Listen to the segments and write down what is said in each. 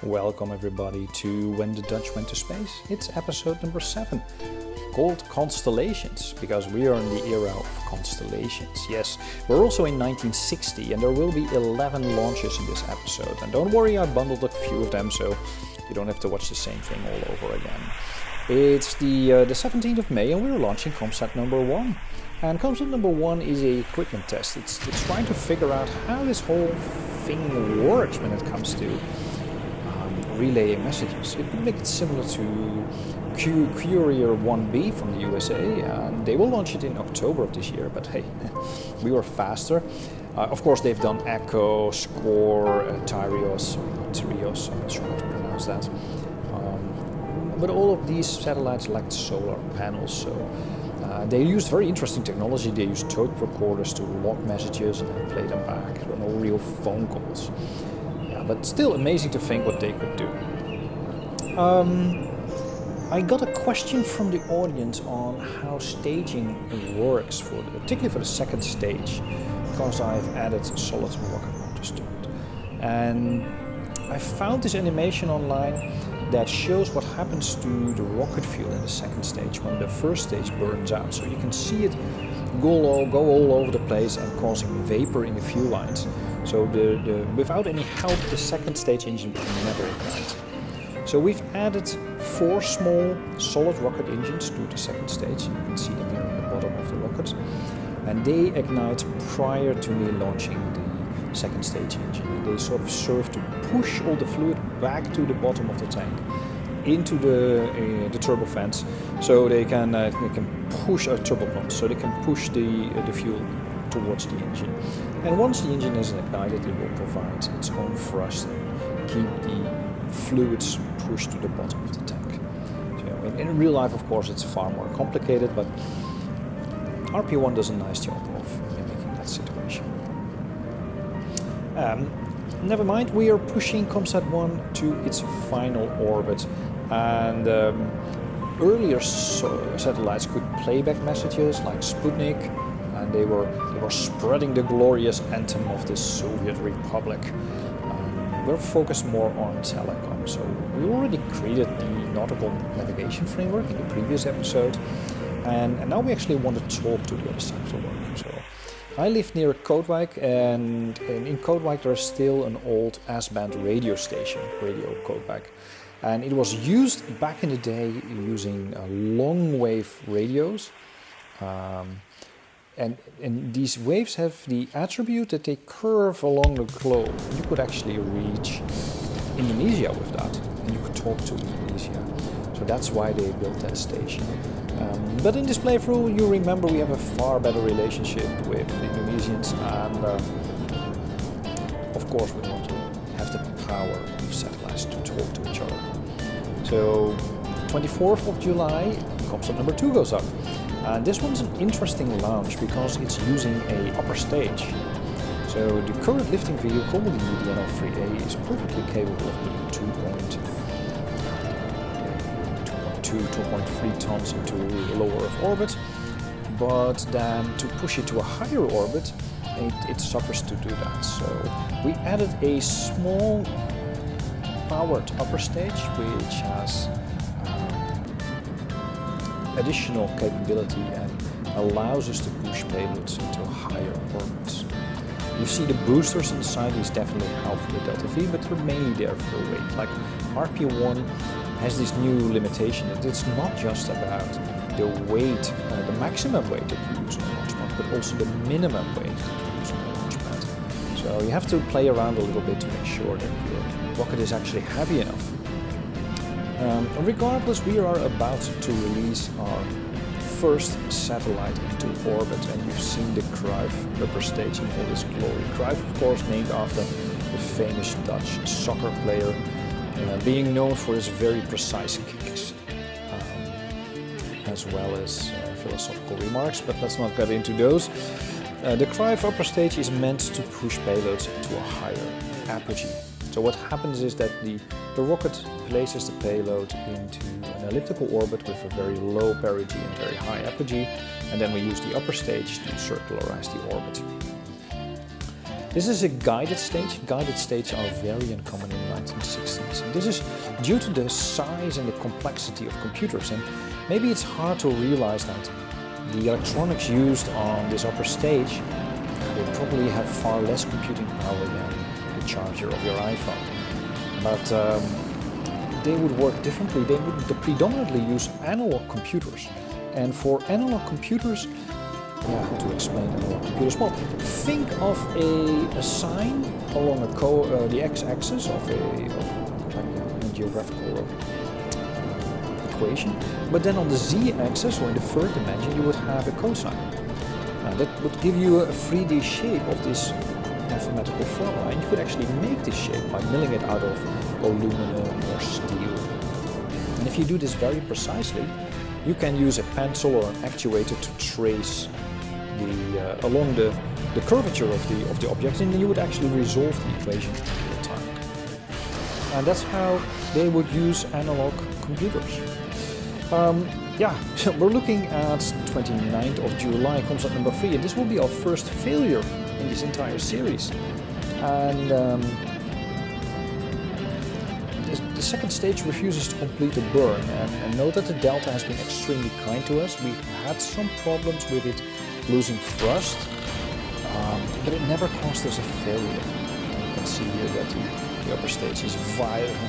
Welcome everybody to When the Dutch Went to Space. It's episode number 7, called Constellations, because we are in the era of constellations. Yes, we're also in 1960 and there will be 11 launches in this episode. And don't worry, I bundled a few of them so you don't have to watch the same thing all over again. It's the 17th of May and we're launching Comm Sat number 1. And Comm Sat number 1 is a equipment test. It's trying to figure out how this whole thing works when it comes to relaying messages. It would make it similar to Courier 1B from the USA, and they will launch it in October of this year, but hey, we were faster. Of course, they've done Echo, Scour, Tyrios, I'm not sure how to pronounce that. But all of these satellites lacked solar panels, so they used very interesting technology. They used tape recorders to log messages and then play them back. There were no real phone calls. But still amazing to think what they could do. I got a question from the audience on how staging works, particularly for the second stage, because I've added solid rocket motors to it. And I found this animation online that shows what happens to the rocket fuel in the second stage when the first stage burns out. So you can see it go all over the place and causing vapor in the fuel lines. So without any help, the second stage engine will never ignite. So we've added 4 small solid rocket engines to the second stage. You can see them here at the bottom of the rocket. And they ignite prior to me launching the second stage engine. And they sort of serve to push all the fluid back to the bottom of the tank, into the turbofans, so they can push a turbopump, so they can push the fuel towards the engine. And once the engine is ignited, it will provide its own thrust and keep the fluids pushed to the bottom of the tank. So in real life, of course, it's far more complicated, but RP-1 does a nice job of mimicking that situation. Never mind, we are pushing Comm Sat 1 to its final orbit, and earlier satellites could play back messages like Sputnik, and they were spreading the glorious anthem of the Soviet Republic. We're focused more on telecom, so we already created the nautical navigation framework in the previous episode, and now we actually want to talk to the other side of the work. So I live near Kootwijk, and in Kootwijk there's still an old S-band radio station, Radio Kootwijk. And it was used back in the day using long wave radios. And these waves have the attribute that they curve along the globe. You could actually reach Indonesia with that, and you could talk to Indonesia. So that's why they built that station. But in this playthrough, you remember we have a far better relationship with the Indonesians, and of course we want to have the power of satellites to talk to each other. So 24th of July, Comm Sat number 2 goes up. This one's an interesting launch because it's using an upper stage. So the current lifting vehicle, the NL-3A, is perfectly capable of putting 2.3 tons into lower Earth orbit, but then to push it to a higher orbit, it suffers to do that. So we added a small powered upper stage which has additional capability and allows us to push payloads into higher orbits. You see the boosters on the side, these definitely help with Delta V, but they're mainly there for the weight. Like RP-1 has this new limitation that it's not just about the weight, the maximum weight that you use on a launch pad, but also the minimum weight that you use on a launch pad. So you have to play around a little bit to make sure that your rocket is actually heavy enough. Regardless, we are about to release our first satellite into orbit, and you've seen the Cruyff upper stage in all its glory. Cruyff, of course, named after the famous Dutch soccer player, being known for his very precise kicks, as well as philosophical remarks, but let's not get into those. The Cruyff upper stage is meant to push payloads to a higher apogee. So what happens is that the rocket places the payload into an elliptical orbit with a very low perigee and very high apogee, and then we use the upper stage to circularize the orbit. This is a guided stage. Guided stages are very uncommon in the 1960s. And this is due to the size and the complexity of computers. And maybe it's hard to realize that the electronics used on this upper stage, they probably have far less computing power than the charger of your iPhone. But they would work differently. They would predominantly use analog computers. And for analog computers, how to explain analog computers? Well, think of a sign along the x-axis of a geographical equation, but then on the z-axis, or in the third dimension, you would have a cosine. That would give you a 3D shape of this mathematical formula, and you could actually make this shape by milling it out of aluminum or steel. And if you do this very precisely, you can use a pencil or an actuator to trace along the curvature of the object, and then you would actually resolve the equation in real time. And that's how they would use analog computers. We're looking at 29th of July, Comm Sat number 3, and this will be our first failure in this entire series. And the second stage refuses to complete the burn, and note that the Delta has been extremely kind to us. We've had some problems with it losing thrust, but it never caused us a failure. You can see here that the upper stage is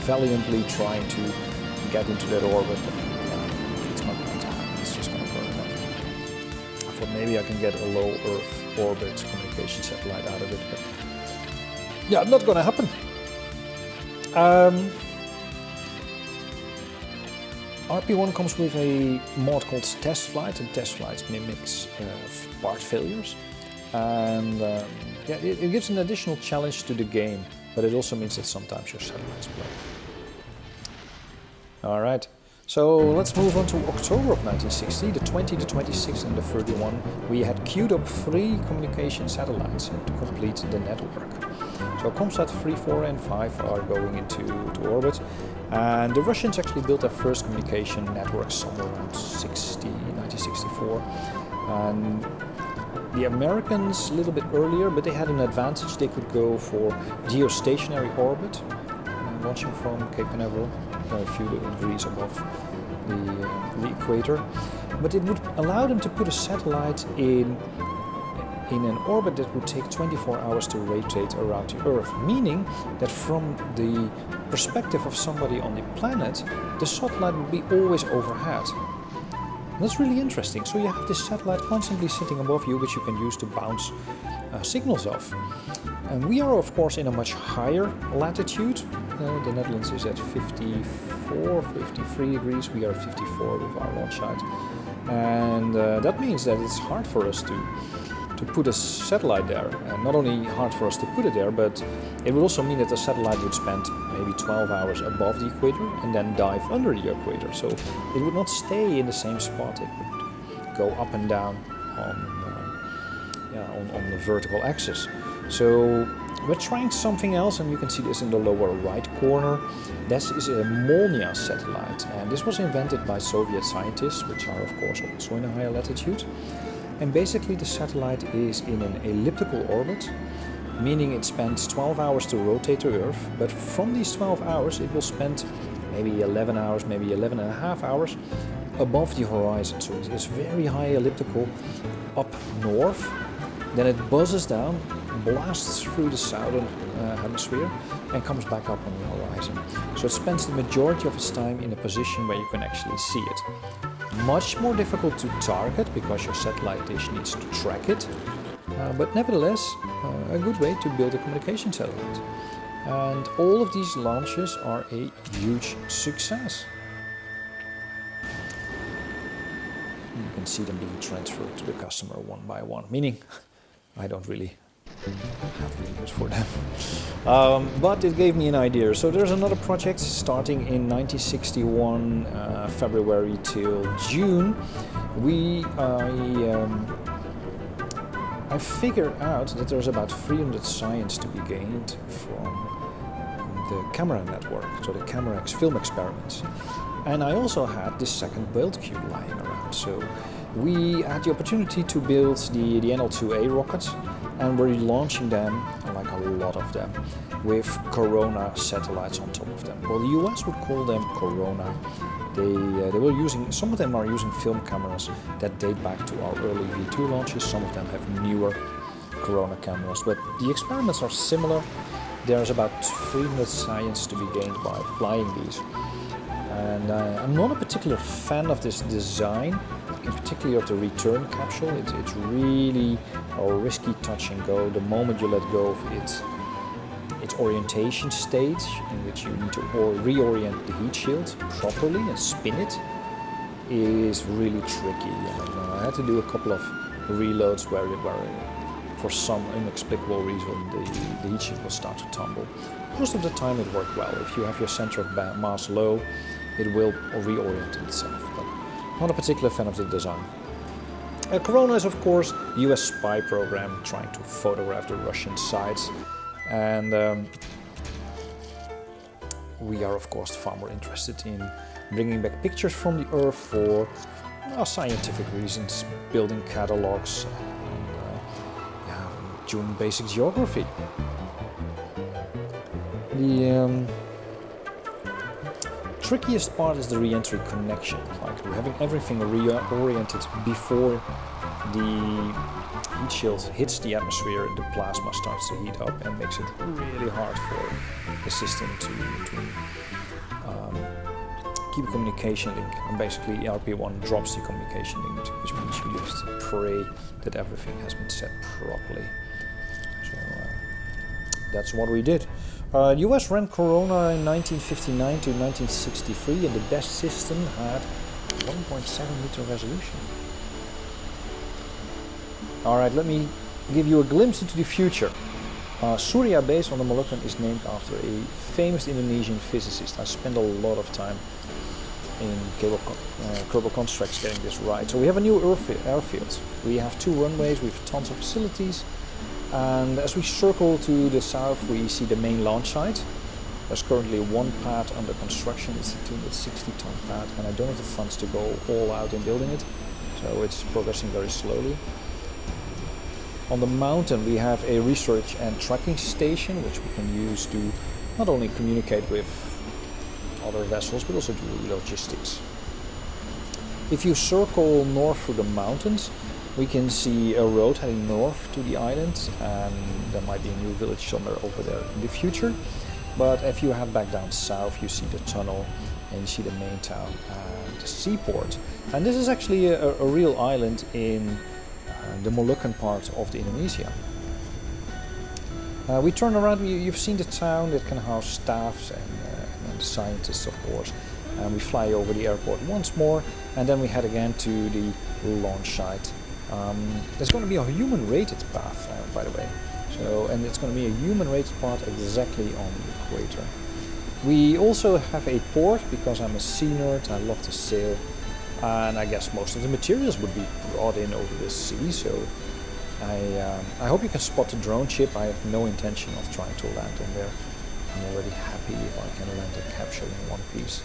valiantly trying to get into that orbit, but it's not going to happen. It's just going to burn up. I thought maybe I can get a low Earth orbit communication satellite out of it, but yeah, not going to happen. RP-1 comes with a mod called Test Flight, and Test Flights mimics part failures. And it gives an additional challenge to the game, but it also means that sometimes your satellites blow. Alright, so let's move on to October of 1960, the 20, the 26, and the 31. We had queued up 3 communication satellites to complete the network. So Comm Sat 3, 4 and 5 are going into orbit, and the Russians actually built their first communication network somewhere around 1964. And the Americans a little bit earlier, but they had an advantage. They could go for geostationary orbit, launching from Cape Canaveral, a few degrees above the equator. But it would allow them to put a satellite in an orbit that would take 24 hours to rotate around the Earth, meaning that from the perspective of somebody on the planet, the satellite would be always overhead. And that's really interesting. So you have this satellite constantly sitting above you, which you can use to bounce signals off. And we are, of course, in a much higher latitude. The Netherlands is at 54, 53 degrees. We are at 54 with our launch site. And that means that it's hard for us to put a satellite there. And not only hard for us to put it there, but it would also mean that the satellite would spend maybe 12 hours above the equator and then dive under the equator. So it would not stay in the same spot. It would go up and down on the vertical axis. So we're trying something else, and you can see this in the lower right corner. This is a Molnia satellite, and this was invented by Soviet scientists, which are of course also in a higher latitude. And basically the satellite is in an elliptical orbit, meaning it spends 12 hours to rotate the Earth, but from these 12 hours it will spend maybe 11 hours, maybe 11 and a half hours above the horizon. So it's very high elliptical up north, then it buzzes down, blasts through the southern hemisphere and comes back up on the horizon. So it spends the majority of its time in a position where you can actually see it. Much more difficult to target because your satellite dish needs to track it, but nevertheless a good way to build a communication satellite. And all of these launches are a huge success. You can see them being transferred to the customer one by one, meaning I don't really have use for them. But it gave me an idea. So there's another project starting in 1961, February till June. I figured out that there's about 300 science to be gained from the camera network, so the camera film experiments. And I also had this second build cube lying around. So we had the opportunity to build the NL-2A rockets, and we're launching them lot of them, with Corona satellites on top of them. Well, the US would call them Corona. They were using, some of them are using film cameras that date back to our early V2 launches. Some of them have newer Corona cameras, but the experiments are similar. There's about 300 science to be gained by flying these. And I'm not a particular fan of this design, in particular of the return capsule. It's really a risky touch and go. The moment you let go of its orientation stage, in which you need to reorient the heat shield properly and spin it, is really tricky. And I had to do a couple of reloads where for some inexplicable reason the heat shield will start to tumble. Most of the time it worked well. If you have your center of mass low, it will reorient itself, but not a particular fan of the design. Corona is of course the US spy program trying to photograph the Russian sites, and we are of course far more interested in bringing back pictures from the Earth for scientific reasons, building catalogs, and doing basic geography. The trickiest part is the re-entry connection, like having everything reoriented before the heat shield hits the atmosphere. The plasma starts to heat up and makes it really hard for the system to keep a communication link, and basically RP-1 drops the communication link, which means you just pray that everything has been set properly. So that's what we did. The US ran Corona in 1959 to 1963, and the best system had 1.7 meter resolution. Alright, let me give you a glimpse into the future. Surya base on the Molukken is named after a famous Indonesian physicist. I spent a lot of time in Kerbal Constructs getting this right. So we have a new airfield. We have 2 runways, we have tons of facilities. And as we circle to the south, we see the main launch site. There's currently 1 pad under construction. It's a 260-ton pad, and I don't have the funds to go all out in building it, so it's progressing very slowly. On the mountain, we have a research and tracking station, which we can use to not only communicate with other vessels, but also do logistics. If you circle north through the mountains, we can see a road heading north to the island, and there might be a new village somewhere over there in the future. But if you head back down south, you see the tunnel and you see the main town and the seaport. And this is actually a real island in the Molukken part of the Indonesia. We turn around, you've seen the town that can house staffs and scientists, of course. And we fly over the airport once more, and then we head again to the launch site. There's going to be a human-rated path, by the way. So, and it's going to be a human-rated path exactly on the equator. We also have a port, because I'm a sea nerd, I love to sail, and I guess most of the materials would be brought in over the sea. So I hope you can spot the drone ship. I have no intention of trying to land on there. I'm already happy if I can land a capsule in one piece.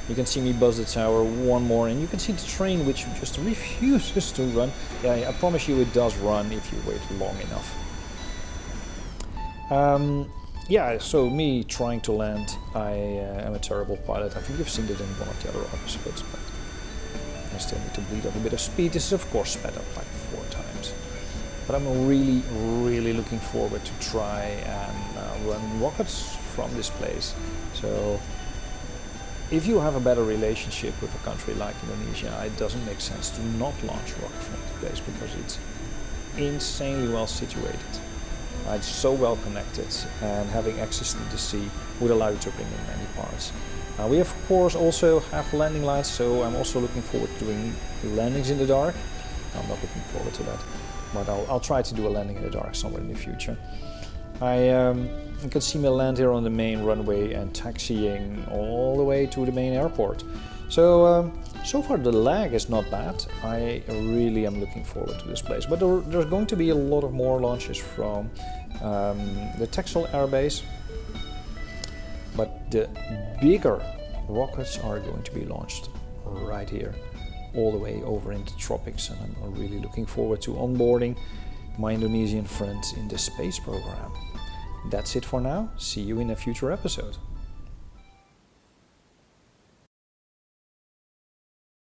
You can see me buzz the tower one more, and you can see the train which just refuses to run. Yeah, I promise you it does run if you wait long enough. Yeah, so me trying to land, I am a terrible pilot. I think you've seen it in one of the other episodes, but I still need to bleed off a bit of speed. This is of course sped up like 4 times. But I'm really, really looking forward to try and run rockets from this place. So if you have a better relationship with a country like Indonesia, it doesn't make sense to not launch rockets from this place, because it's insanely well situated. It's so well connected, and having access to the sea would allow you to bring in many parts. We of course also have landing lights, so I'm also looking forward to doing landings in the dark. I'm not looking forward to that, but I'll try to do a landing in the dark somewhere in the future. You can see me land here on the main runway and taxiing all the way to the main airport. So, so far the lag is not bad. I really am looking forward to this place. But there's going to be a lot of more launches from the Texel airbase. But the bigger rockets are going to be launched right here, all the way over in the tropics. And I'm really looking forward to onboarding my Indonesian friends in the space program. That's it for now. See you in a future episode.